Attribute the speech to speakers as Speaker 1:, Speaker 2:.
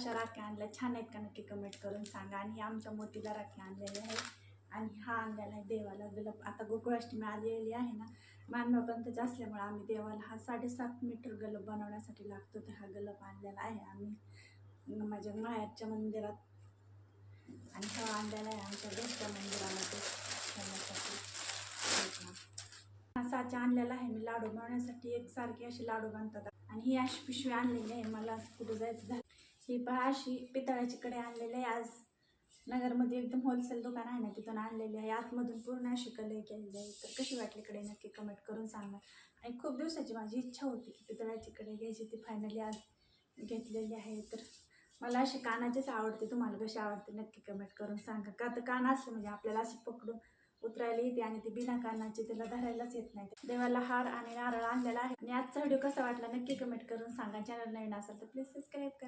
Speaker 1: अशा राख्या आणल्या, छान आहेत का नक्की कमेंट करून सांगा. आणि आमच्या मोतीला राख्या आणलेल्या आहेत. आणि हा आणलेला आहे देवाला गलप. आता गोकुळाष्टमी आलेली आहे ना, मानवपंथाचा असल्यामुळे आम्ही देवाला हा 7.5 मीटर गलप बनवण्यासाठी लागतो. तर हा गलप आणलेला आहे आम्ही माझ्या माहेरच्या मंदिरात. आणि हा आणलेला आहे आमच्या घरच्या मंदिरामध्ये ठेवण्यासाठी. हा साचा आणलेला आहे मी लाडू बनवण्यासाठी. एकसारखे असे लाडू बनतात. आणि ही अशी पिशवी आणलेली आहे, मला कुठं जायचं झालं. ही पहा अशी पितळाची कढई आणलेली आहे. आज नगरमध्ये एकदम होलसेल दुकान आहे ना, तिथून आणलेली आहे. आतमधून पूर्ण अशी कलई केलेली आहे. तर कशी वाटली कढई नक्की कमेंट करून सांगा. आणि खूप दिवसाची माझी इच्छा होती की पितळाची कढई घ्यायची, ती फायनली आज घेतलेली आहे. तर मला असे कानाचेच आवडते, तुम्हाला कशी आवडते नक्की कमेंट करून सांगा. का तर कान असले म्हणजे आपल्याला असे पकडून उतरायला येते, आणि ते बिना कानाचे त्याला धरायलाच येत नाही. देवाला हार आणि नारळ आणलेला आहे. आणि आजचा व्हिडिओ कसा वाटला नक्की कमेंट करून सांगा. चॅनल नवीन असेल तर प्लीज सबस्क्राईब करा.